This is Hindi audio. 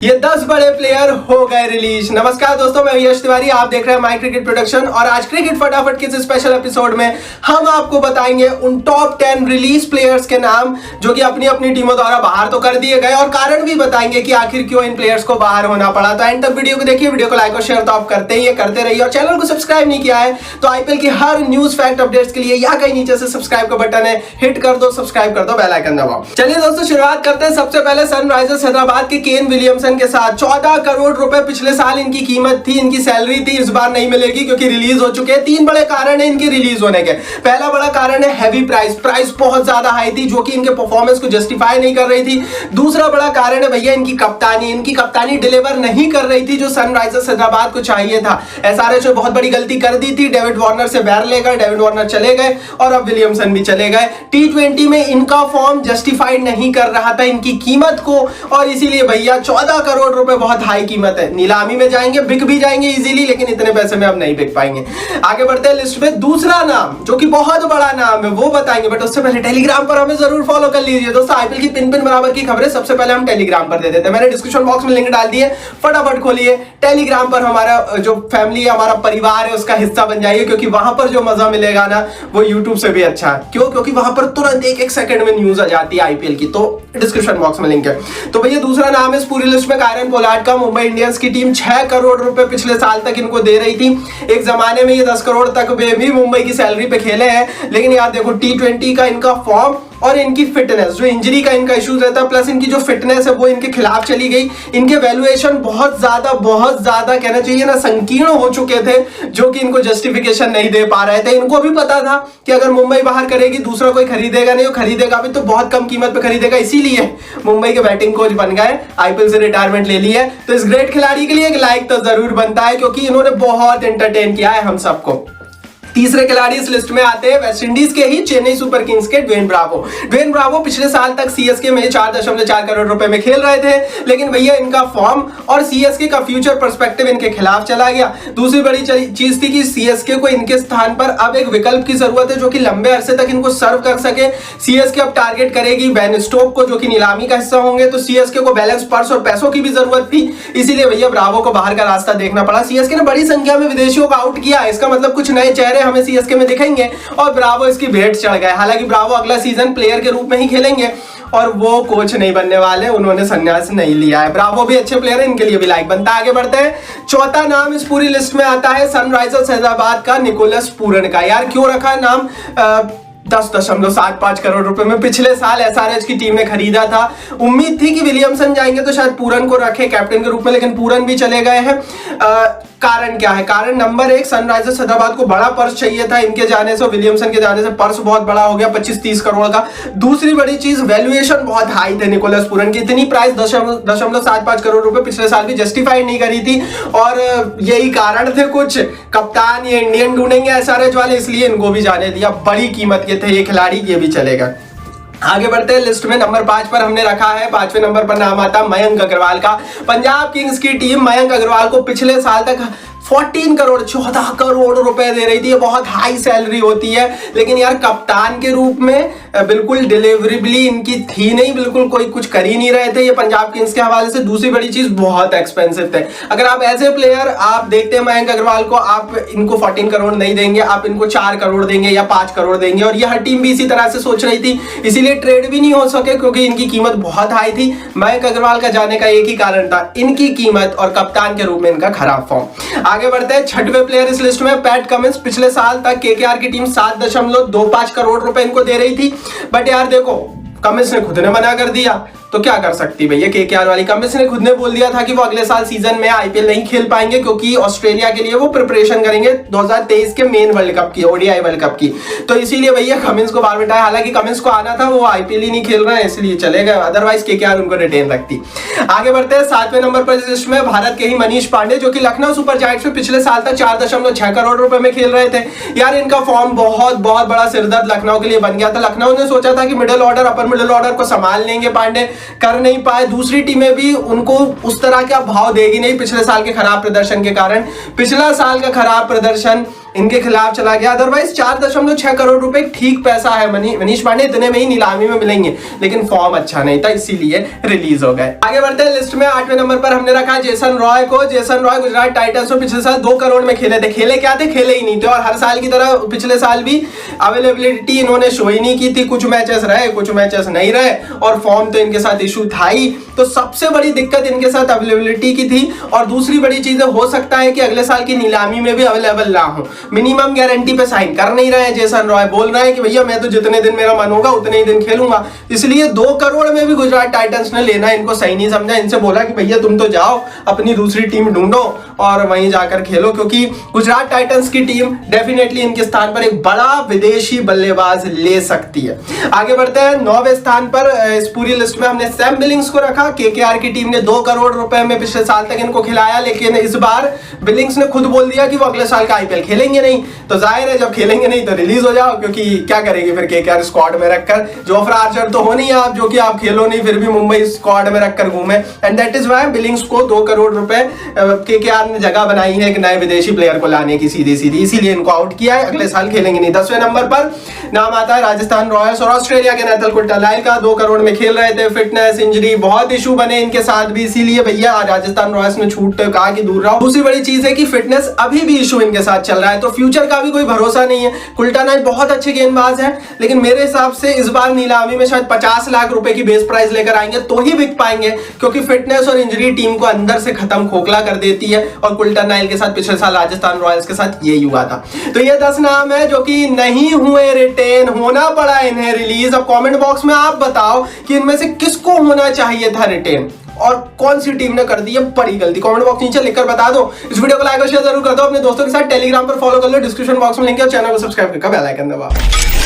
ये 10 बड़े प्लेयर हो गए रिलीज। नमस्कार दोस्तों, मैं यश तिवारी, आप देख रहे हैं माय क्रिकेट प्रोडक्शन। और आज क्रिकेट फटाफट के स्पेशल एपिसोड में हम आपको बताएंगे उन टॉप 10 रिलीज प्लेयर्स के नाम जो कि अपनी अपनी टीमों द्वारा बाहर तो कर दिए गए, और कारण भी बताएंगे कि आखिर क्यों इन प्लेयर्स को बाहर होना पड़ा। तो एंड तक वीडियो को देखिए, वीडियो को लाइक और शेयर तो आप करते ही करते रहिए, और चैनल को सब्सक्राइब नहीं किया है तो आईपीएल की हर न्यूज फैक्ट अपडेट्स के लिए यहाँ कहीं नीचे से सब्सक्राइब का बटन है, हिट कर दो, सब्सक्राइब कर दो, बेल आइकन दबाओ। चलिए दोस्तों, शुरुआत करते हैं सबसे पहले सनराइजर्स हैदराबाद के केन विलियमसन के साथ। 14 करोड़ रुपए पिछले साल इनकी कीमत थी, इनकी सैलरी थी। इस बार नहीं मिलेगी क्योंकि रिलीज हो चुके हैं। 3 बड़े कारण है इनके रिलीज होने के। पहला बड़ा कारण है हैवी प्राइस बहुत ज्यादा हाई थी जो कि इनके परफॉर्मेंस को जस्टिफाई नहीं कर रही थी। दूसरा बड़ा कारण है भैया इनकी कप्तानी डिलीवर नहीं कर रही थी जो सनराइजर्स हैदराबाद को चाहिए था। एसआरएच ने बहुत बड़ी गलती कर दी थी, डेविड वार्नर से बैर लेकर डेविड वार्नर चले गए और अब विलियमसन भी चले गए। T20 में इनका फॉर्म जस्टिफाइड नहीं कर रहा था इनकी कीमत को, और इसीलिए भैया 14 करोड़ रुपए बहुत हाई कीमत है। नीलामी में जाएंगे, बिक भी जाएंगे इजीली, लेकिन इतने पैसे में अब नहीं बिक पाएंगे। आगे बढ़ते हैं लिस्ट में। दूसरा नाम जो कि बहुत बड़ा नाम है वो बताएंगे, बट उससे पहले टेलीग्राम पर हमें जरूर फॉलो कर लीजिए दोस्तों। आईपीएल की पिन बराबर की खबरें सबसे पहले हम टेलीग्राम पर दे देते हैं। मैंने डिस्क्रिप्शन बॉक्स में लिंक डाल दी है, फटाफट खोलिए टेलीग्राम पर। हमारा जो फैमिली है, हमारा परिवार है, उसका हिस्सा बन जाइए, क्योंकि वहां पर जो मजा मिलेगा ना वो यूट्यूब से भी अच्छा है। क्यों? क्योंकि वहां पर तुरंत एक सेकंड में न्यूज आ जाती है आईपीएल की। तो डिस्क्रिप्शन बॉक्स में लिंक है। तो भैया दूसरा नाम है इस पूरी लिस्ट में कायरन पोलार्ड का। मुंबई इंडियंस की टीम 6 करोड़ रुपए पिछले साल तक इनको दे रही थी। एक जमाने में ये 10 करोड़ तक भी मुंबई की सैलरी पे खेले हैं, लेकिन यार देखो T20 का इनका फॉर्म और इनकी फिटनेस, जो इंजरी का इनका इश्यूज रहता है, प्लस इनकी जो फिटनेस है वो इनके खिलाफ चली गई। इनके वैल्यूएशन बहुत ज्यादा कहना चाहिए ना संकीर्ण हो चुके थे, जो कि इनको जस्टिफिकेशन नहीं दे पा रहे थे। इनको भी पता था कि अगर मुंबई बाहर करेगी दूसरा कोई खरीदेगा नहीं, और खरीदेगा भी तो बहुत कम कीमत पे खरीदेगा। इसीलिए मुंबई के बैटिंग कोच बन गए, आईपीएल से रिटायरमेंट ले ली है। तो इस ग्रेट खिलाड़ी के लिए एक लाइक तो जरूर बनता है, क्योंकि इन्होंने बहुत एंटरटेन किया है हम सबको। तीसरे खिलाड़ी इस लिस्ट में आते हैं वेस्ट इंडीज के ही चेन्नई सुपर किंग्स के ड्वेन ब्रावो पिछले साल तक सीएसके में 4.4 करोड़ रुपए में खेल रहे थे, लेकिन भैया इनका फॉर्म और सीएसके का फ्यूचर पर्सपेक्टिव इनके खिलाफ चला गया। दूसरी बड़ी चीज थी कि सीएसके को इनके स्थान पर अब एक विकल्प की जरूरत है जो कि लंबे अरसे तक इनको सर्व कर सके। सीएसके अब टारगेट करेगी बेन स्टोक को, जो कि नीलामी का हिस्सा होंगे। तो सीएसके को बैलेंस पर्स और पैसों की भी जरूरत थी, इसीलिए भैया ब्रावो को बाहर का रास्ता देखना पड़ा। सीएसके ने बड़ी संख्या में विदेशियों को आउट किया, इसका मतलब कुछ नए चेहरे हमें सीएसके में दिखेंगे, और ब्रावो इसकी भेंट चढ़ गए। हालांकि ब्रावो अगला सीजन प्लेयर के रूप में ही खेलेंगे और वो कोच नहीं बनने वाले, उन्होंने संन्यास नहीं लिया है। ब्रावो भी अच्छे प्लेयर है, इनके लिए भी लाइक बनता है। आगे बढ़ते हैं। चौथा नाम इस पूरी लिस्ट में आता है सनराइजर्स हैदराबाद का निकोलस पूरन का। यार क्यों रखा है नाम? 10.75 करोड़ रुपए में पिछले साल एसआरएच की टीम ने खरीदा था। उम्मीद थी कि विलियमसन जाएंगे तो शायद पूरन को रखे कैप्टन के रूप में, लेकिन पूरन भी चले गए हैं। कारण क्या है? कारण नंबर 1, सनराइजर्स हैदराबाद को बड़ा पर्स चाहिए था। इनके जाने से, विलियमसन के जाने से पर्स बहुत बड़ा हो गया, 25-30 करोड़ का। दूसरी बड़ी चीज, वैल्यूएशन बहुत हाई थे निकोलस पूरन की। इतनी प्राइस 10.75 करोड़ रुपए पिछले साल भी जस्टिफाइड नहीं करी थी, और यही कारण थे कुछ। कप्तान ये इंडियन ढूंढेंगे एसआरएच वाले, इसलिए इनको भी जाने दिया। बड़ी कीमत के थे ये खिलाड़ी, ये भी चलेगा। आगे बढ़ते हैं लिस्ट में। नंबर 5 पर हमने रखा है, 5वें नंबर पर नाम आता मयंक अग्रवाल का। पंजाब किंग्स की टीम मयंक अग्रवाल को पिछले साल तक 14 करोड़ रुपए दे रही थी। ये बहुत हाई सैलरी होती है, लेकिन यार कप्तान के रूप में बिल्कुल डिलीवरेबली इनकी थी नहीं, बिल्कुल कोई कुछ कर ही नहीं रहे थे ये पंजाब किंग्स के हवाले से। दूसरी बड़ी चीज, बहुत एक्सपेंसिव थे। अगर आप ऐसे प्लेयर आप देखते हैं मयंक अग्रवाल को, आप इनको 14 करोड़ नहीं देंगे, आप इनको 4 करोड़ देंगे या 5 करोड़ देंगे, और ये हर टीम भी इसी तरह से सोच रही थी, इसीलिए ट्रेड भी नहीं हो सके क्योंकि इनकी कीमत बहुत हाई थी। मयंक अग्रवाल का जाने का एक ही कारण था, इनकी कीमत और कप्तान के रूप में इनका खराब फॉर्म। आगे बढ़ते हैं। 6वें प्लेयर इस लिस्ट में पैट कमिंस। पिछले साल तक केकेआर की टीम 7.25 करोड़ रुपए इनको दे रही थी, बट यार देखो कमिंस ने खुद ने मना कर दिया, तो क्या कर सकती भैया केकेआर वाली। कमिंस ने खुद ने बोल दिया था कि वो अगले साल सीजन में आईपीएल नहीं खेल पाएंगे, क्योंकि ऑस्ट्रेलिया के लिए वो प्रिपरेशन करेंगे 2023 के मेन वर्ल्ड कप की, ओडीआई वर्ल्ड कप की। तो इसीलिए भैया कमिंस को बाहर बिठाया। हालांकि कमिंस को आना था, वो आईपीएल ही नहीं खेल रहे हैं इसलिए चले गए, अदरवाइज केकेआर उनको रिटेन रखती। आगे बढ़ते हैं। 7वें नंबर पर लिस्ट में भारत के ही मनीष पांडे, जो कि लखनऊ सुपर जायंट्स में पिछले साल तक 4.6 करोड़ रुपए में खेल रहे थे। यार इनका फॉर्म बहुत बड़ा सिरदर्द लखनऊ के लिए बन गया था। लखनऊ ने सोचा था कि middle order, upper middle order को संभाल लेंगे पांडे, कर नहीं पाए। दूसरी टीमें भी उनको उस तरह का भाव देगी नहीं पिछले साल के खराब प्रदर्शन के कारण। पिछला साल का खराब प्रदर्शन इनके खिलाफ चला गया। अदरवाइज 4.6 करोड़ रुपए ठीक पैसा है। मनीष पांडे इतने में ही नीलामी में मिलेंगे, लेकिन फॉर्म अच्छा नहीं था, इसीलिए रिलीज हो गए। आगे बढ़ते हैं लिस्ट में। 8वें नंबर पर हमने रखा जेसन रॉय को। जेसन रॉय गुजरात टाइटंस में पिछले साल 2 करोड़ में खेले थे। खेले क्या थे? खेले ही नहीं थे। और हर साल की तरह पिछले साल भी अवेलेबिलिटी इन्होंने शो ही नहीं की थी। कुछ मैचेस रहे, कुछ मैचेस नहीं रहे, और फॉर्म तो इनके साथ इशू था ही। तो सबसे बड़ी दिक्कत इनके साथ अवेलेबिलिटी की थी। और दूसरी बड़ी चीज हो सकता है कि अगले साल की नीलामी में भी अवेलेबल ना हो। मिनिमम गारंटी पे साइन कर नहीं रहे हैं। जेसन रॉय बोल रहे हैं कि भैया मैं तो जितने दिन मेरा मन होगा उतने ही दिन खेलूंगा। इसलिए 2 करोड़ में भी गुजरात टाइटंस ने लेना इनको सही नहीं समझा। इनसे बोला कि भैया तुम तो जाओ अपनी दूसरी टीम ढूंढो और वहीं जाकर खेलो, क्योंकि गुजरात टाइटंस की टीम डेफिनेटली इनके स्थान पर एक बड़ा विदेशी बल्लेबाज ले सकती है। आगे बढ़ते हैं। 9वें स्थान पर इस पूरी लिस्ट में हमने सैम बिलिंग्स को रखा। केकेआर की टीम ने 2 करोड़ रुपए में पिछले साल तक इनको खिलाया, लेकिन इस बार बिलिंग्स ने खुद बोल दिया कि वो अगले साल का आईपीएल खेलेंगे नहीं। तो जाहिर है जब खेलेंगे नहीं तो रिलीज हो जाओ, क्योंकि क्या करेंगे फिर केकेआर स्क्वाड में रखकर। जोफ्रा आर्चर तो हो नहीं आप, जो कि आप खेलो नहीं फिर भी मुंबई स्क्वाड में रखकर घूमे। And that is why Billings को 2 करोड़ रुपए केकेआर ने जगह बनाई है एक नए विदेशी प्लेयर को लाने की, सीधी सीधी, इसीलिए इनको आउट किया है। अगले साल खेलेंगे नहीं। 10वें नंबर पर नाम आता है राजस्थान रॉयल्स और ऑस्ट्रेलिया के नेथल कुल्टरनाइल का। 2 करोड़ में खेल रहे थे। फिटनेस इंजरी बहुत इशू बने इनके साथ भी, इसीलिए भैया राजस्थान रॉयल्स ने छूट कहा कि दूर रहो। दूसरी बड़ी चीज है कि फिटनेस अभी भी इशू इनके साथ चल रहा है, तो फ्यूचर का भी कोई भरोसा नहीं है। कुल्टरनाइल बहुत अच्छे गेंदबाज है, लेकिन मेरे हिसाब से इस बार नीलामी में शायद 50 लाख रुपए की बेस प्राइस लेकर आएंगे तो ही बिक पाएंगे, क्योंकि फिटनेस और इंजरी टीम को अंदर से खत्म खोखला कर देती है। और कुल्टरनाइल के साथ पिछले साल राजस्थान रॉयल्स के साथ यही हुआ था। तो ये 10 नाम है जो कि नहीं हुए रिटेन, होना पड़ा इन्हें रिलीज। अब कमेंट बॉक्स में आप बताओ कि इनमें से किसको होना चाहिए था रिटेन और कौन सी टीम ने कर दी है बड़ी गलती। कमेंट बॉक्स नीचे लिखकर बता दो। इस वीडियो को लाइक और शेयर जरूर कर दो। अपने दोस्तों के साथ टेलीग्राम पर फॉलो कर लो, डिस्क्रिप्शन बॉक्स में लिंक है, और चैनल को सब्सक्राइब करके बेल आइकन दबाओ।